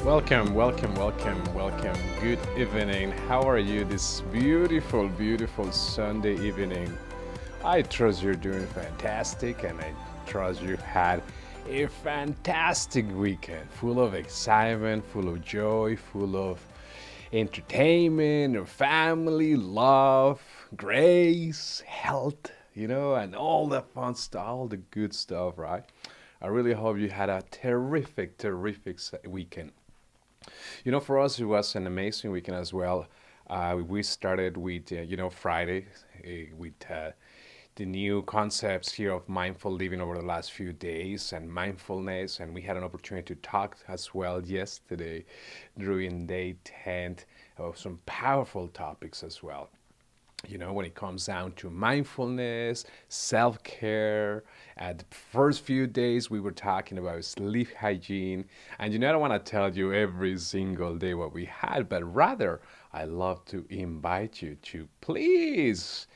Welcome, welcome, welcome, welcome. Good evening. How are you this beautiful, beautiful Sunday evening? I trust you're doing fantastic and I trust you've had a fantastic weekend full of excitement, full of joy, full of entertainment, family, love, grace, health, and all the fun stuff, all the good stuff, right? I really hope you had a terrific, terrific weekend. For us, it was an amazing weekend as well. We started with, Friday with the new concepts here of mindful living over the last few days and mindfulness. And we had an opportunity to talk as well yesterday during day 10 of some powerful topics as well. When it comes down to mindfulness, self care. At the first few days, we were talking about sleep hygiene. And I don't want to tell you every single day what we had, but rather, I love to invite you to please,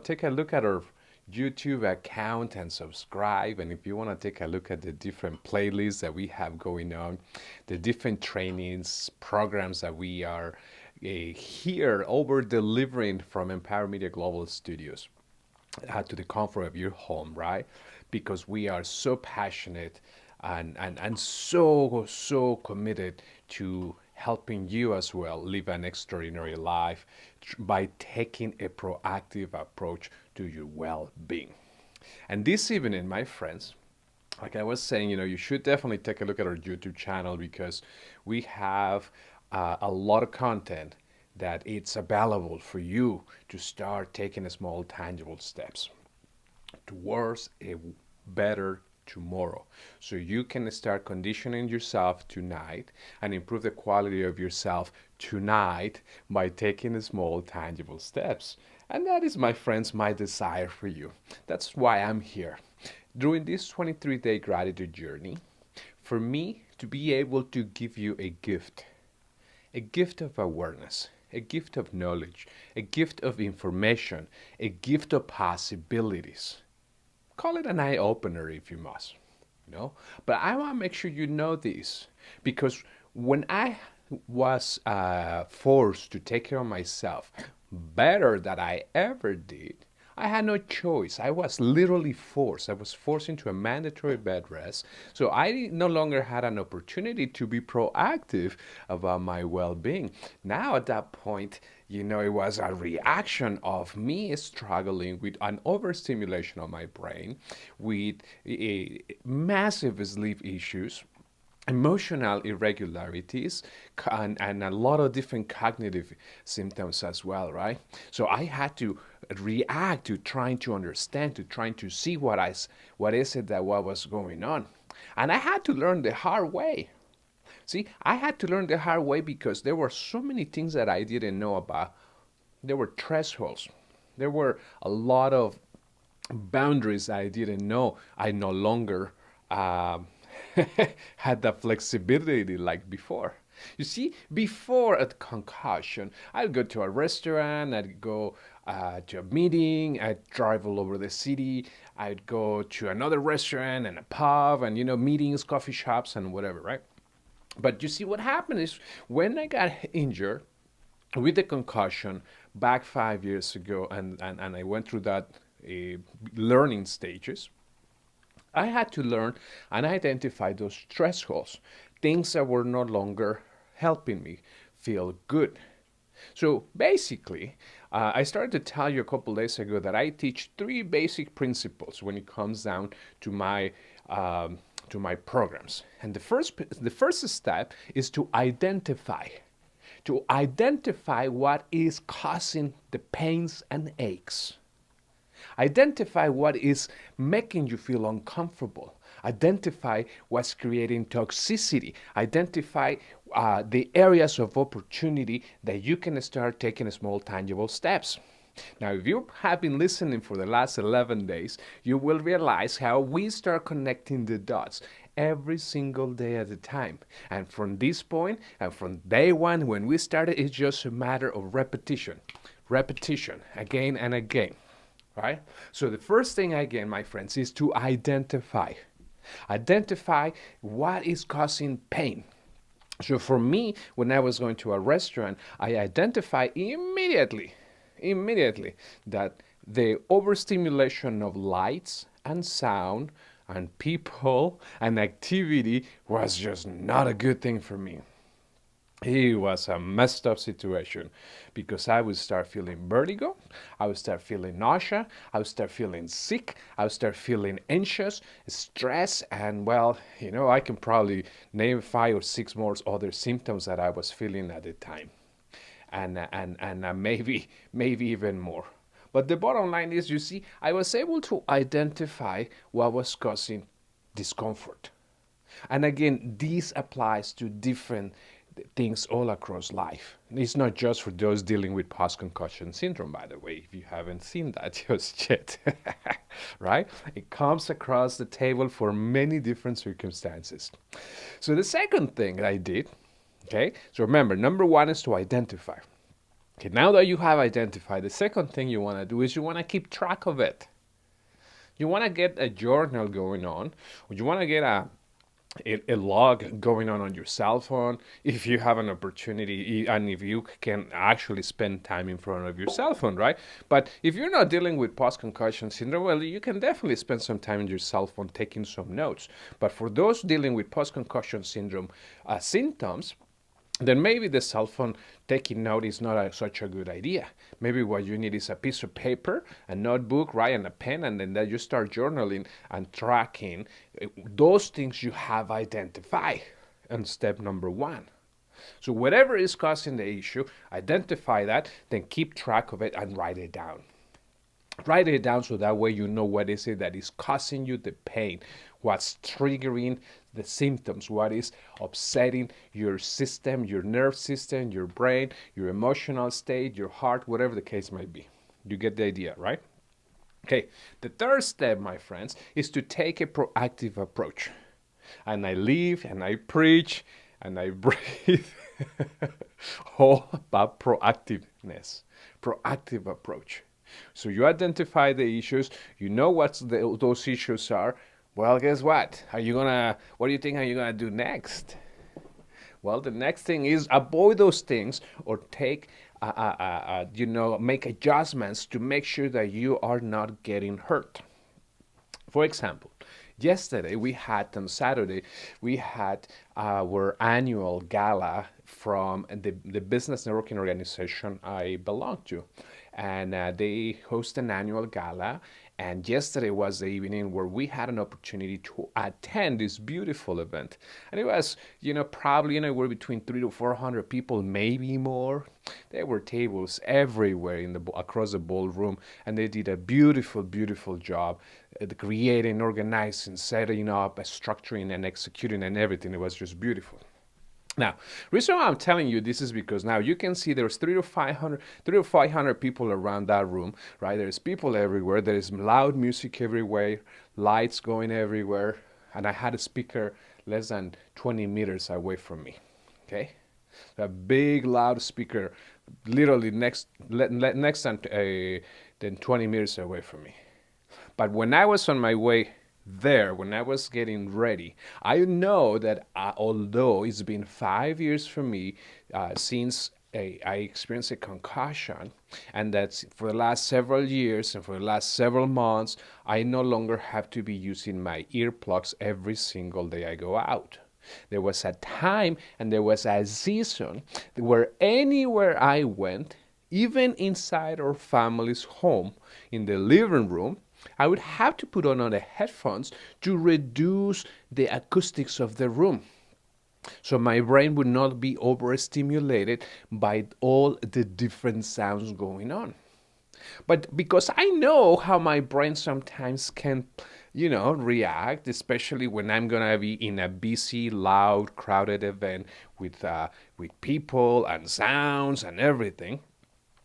take a look at our YouTube account and subscribe. And if you want to take a look at the different playlists that we have going on, the different trainings, programs that we are here over delivering from Empower Media Global Studios to the comfort of your home, right? Because we are so passionate and so committed to helping you as well live an extraordinary life by taking a proactive approach to your well-being. And this evening, my friends, like I was saying, you should definitely take a look at our YouTube channel because we have a lot of content that it's available for you to start taking small tangible steps towards a better tomorrow. So you can start conditioning yourself tonight and improve the quality of yourself tonight by taking small tangible steps. And that is, my friends, my desire for you. That's why I'm here. During this 23-day gratitude journey, for me to be able to give you a gift of awareness, a gift of knowledge, a gift of information, a gift of possibilities. Call it an eye opener if you must, But I want to make sure you know this because when I was forced to take care of myself better than I ever did, I had no choice. I was literally forced. I was forced into a mandatory bed rest. So I no longer had an opportunity to be proactive about my well being. Now, at that point, it was a reaction of me struggling with an overstimulation of my brain, with massive sleep issues, emotional irregularities, and a lot of different cognitive symptoms as well, right? So I had to react to trying to understand, to trying to see what is it that what was going on. And I had to learn the hard way. See, I had to learn the hard way because there were so many things that I didn't know about. There were thresholds. There were a lot of boundaries I didn't know. I no longer had the flexibility like before. You see, before a concussion, I'd go to a restaurant, I'd go to a meeting, I'd drive all over the city, I'd go to another restaurant and a pub and, meetings, coffee shops, and whatever, right? But you see, what happened is when I got injured with the concussion back 5 years ago, and I went through that learning stages, I had to learn and identify those thresholds, things that were no longer helping me feel good. So basically, I started to tell you a couple days ago that I teach three basic principles when it comes down to my programs. And the first step is to identify what is causing the pains and aches. Identify what is making you feel uncomfortable. Identify what's creating toxicity. Identify the areas of opportunity that you can start taking small tangible steps. Now, if you have been listening for the last 11 days, you will realize how we start connecting the dots every single day at a time. And from this point, and from day one when we started, it's just a matter of repetition, again and again. Right? So the first thing again, my friends, is to identify what is causing pain. So for me, when I was going to a restaurant, I identify immediately that the overstimulation of lights and sound and people and activity was just not a good thing for me. It was a messed up situation because I would start feeling vertigo, I would start feeling nausea, I would start feeling sick, I would start feeling anxious, stress, and well, I can probably name 5 or 6 more other symptoms that I was feeling at the time, and maybe even more. But the bottom line is, you see, I was able to identify what was causing discomfort. And again, this applies to different things all across life. It's not just for those dealing with post-concussion syndrome, by the way, if you haven't seen that just yet, right? It comes across the table for many different circumstances. So the second thing I did, okay, so remember, number one is to identify. Okay, now that you have identified, the second thing you want to do is you want to keep track of it. You want to get a journal going on, or you want to get a log going on your cell phone if you have an opportunity and if you can actually spend time in front of your cell phone, right? But if you're not dealing with post-concussion syndrome, well, you can definitely spend some time on your cell phone taking some notes. But for those dealing with post-concussion syndrome symptoms, then maybe the cell phone taking note is not such a good idea. Maybe what you need is a piece of paper, a notebook, right, and a pen, and then that you start journaling and tracking those things you have identified on step number one. So whatever is causing the issue, identify that, then keep track of it and write it down. Write it down so that way you know what is it that is causing you the pain, what's triggering the symptoms, what is upsetting your system, your nerve system, your brain, your emotional state, your heart, whatever the case might be. You get the idea, right? Okay, the third step, my friends, is to take a proactive approach. And I live and I preach and I breathe all about proactiveness, proactive approach. So you identify the issues, you know what those issues are. Well, guess what? What do you think are you gonna do next? Well, the next thing is avoid those things or make adjustments to make sure that you are not getting hurt. For example, on Saturday, we had our annual gala from the business networking organization I belong to. And they host an annual gala. And yesterday was the evening where we had an opportunity to attend this beautiful event. And it was, probably anywhere between 300 to 400 people, maybe more. There were tables everywhere across the ballroom, and they did a beautiful, beautiful job creating, organizing, setting up, structuring, and executing, and everything. It was just beautiful. Now, reason why I'm telling you this is because now you can see there's 300 to 500 people around that room, right? There's people everywhere. There is loud music everywhere, lights going everywhere, and I had a speaker less than 20 meters away from me, okay? A big, loud speaker, literally next than 20 meters away from me. But when I was on my way there, when I was getting ready, I know that although it's been 5 years for me since I experienced a concussion, and that for the last several years and for the last several months, I no longer have to be using my earplugs every single day I go out. There was a time and there was a season where anywhere I went, even inside our family's home, in the living room, I would have to put on the headphones to reduce the acoustics of the room. So my brain would not be overstimulated by all the different sounds going on. But because I know how my brain sometimes can, react, especially when I'm going to be in a busy, loud, crowded event with people and sounds and everything.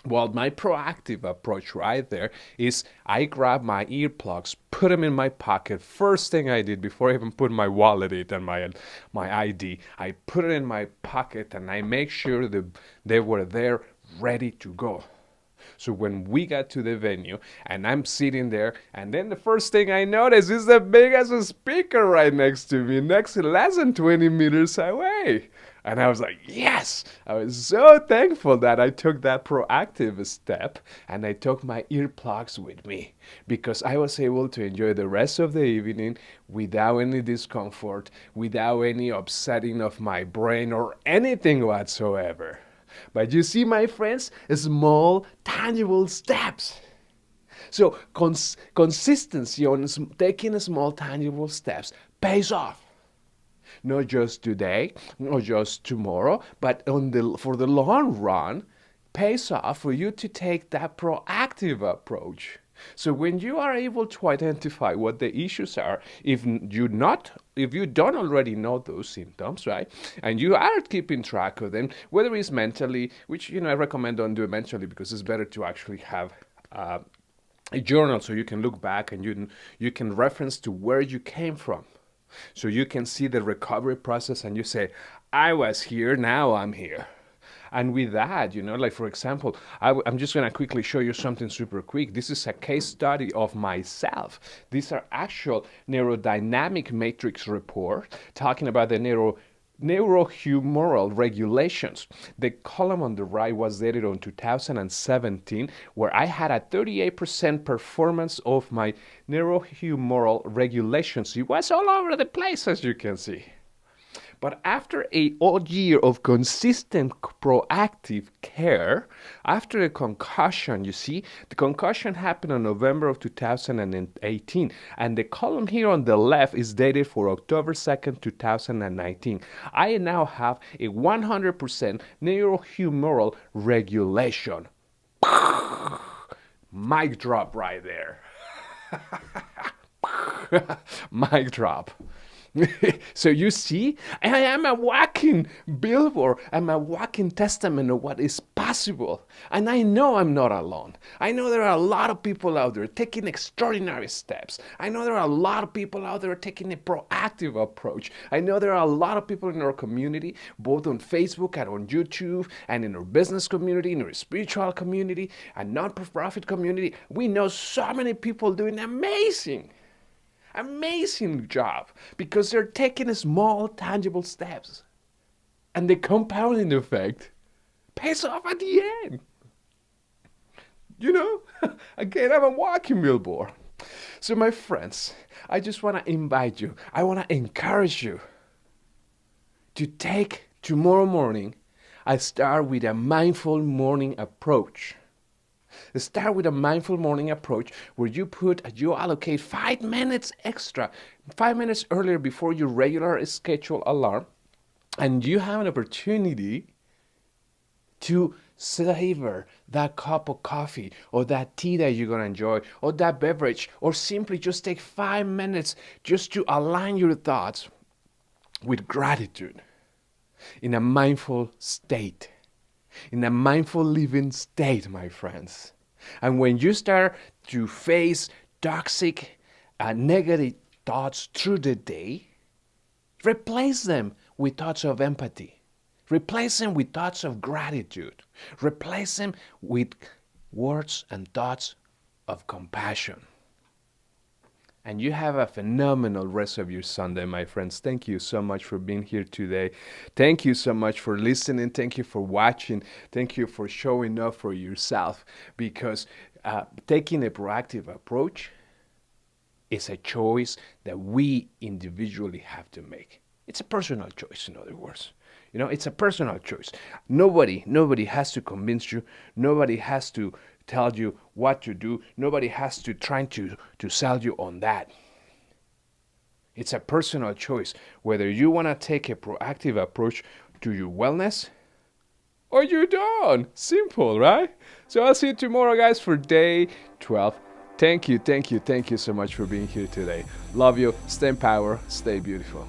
Well, my proactive approach right there is I grab my earplugs, put them in my pocket. First thing I did before I even put my wallet in and my ID, I put it in my pocket and I make sure that they were there ready to go. So when we got to the venue and I'm sitting there, and then the first thing I notice is the biggest speaker right next to me, next to less than 20 meters away. And I was like, yes! I was so thankful that I took that proactive step and I took my earplugs with me, because I was able to enjoy the rest of the evening without any discomfort, without any upsetting of my brain or anything whatsoever. But you see, my friends, small, tangible steps. So consistency on taking small, tangible steps pays off. Not just today, not just tomorrow, but for the long run, pays off for you to take that proactive approach. So when you are able to identify what the issues are, if you don't already know those symptoms, right, and you are keeping track of them, whether it's mentally, which I recommend don't do it mentally, because it's better to actually have a journal, so you can look back and you can reference to where you came from. So you can see the recovery process and you say, I was here, now I'm here. And with that, like for example, I'm just going to quickly show you something super quick. This is a case study of myself. These are actual neurodynamic matrix report talking about the neurohumoral regulations. The column on the right was dated on 2017, where I had a 38% performance of my neurohumoral regulations. It was all over the place, as you can see. But after a odd year of consistent proactive care, after a concussion, you see, the concussion happened in November of 2018. And the column here on the left is dated for October 2nd, 2019. I now have a 100% neurohumoral regulation. Mic drop right there. Mic drop. So you see, I am a walking billboard. I'm a walking testament of what is possible. And I know I'm not alone. I know there are a lot of people out there taking extraordinary steps. I know there are a lot of people out there taking a proactive approach. I know there are a lot of people in our community, both on Facebook and on YouTube, and in our business community, in our spiritual community, and non-profit community. We know so many people doing amazing job, because they're taking small, tangible steps. And the compounding effect pays off at the end. Again, I'm a walking billboard. So my friends, I just want to invite you, I want to encourage you to take tomorrow morning, I start with a mindful morning approach. Start with a mindful morning approach where you allocate 5 minutes extra, 5 minutes earlier before your regular scheduled alarm, and you have an opportunity to savor that cup of coffee or that tea that you're going to enjoy, or that beverage, or simply just take 5 minutes just to align your thoughts with gratitude in a mindful state. In a mindful living state, my friends. And when you start to face toxic, negative thoughts through the day, replace them with thoughts of empathy. Replace them with thoughts of gratitude. Replace them with words and thoughts of compassion. And you have a phenomenal rest of your Sunday, my friends. Thank you so much for being here today. Thank you so much for listening. Thank you for watching. Thank you for showing up for yourself, because taking a proactive approach is a choice that we individually have to make. It's a personal choice, in other words. It's a personal choice. Nobody has to convince you. Nobody has to tell you what to do. Nobody has to try to sell you on that. It's a personal choice whether you want to take a proactive approach to your wellness or you don't. Simple, right? So I'll see you tomorrow, guys, for day 12. Thank you so much for being here today. Love you. Stay in power. Stay beautiful.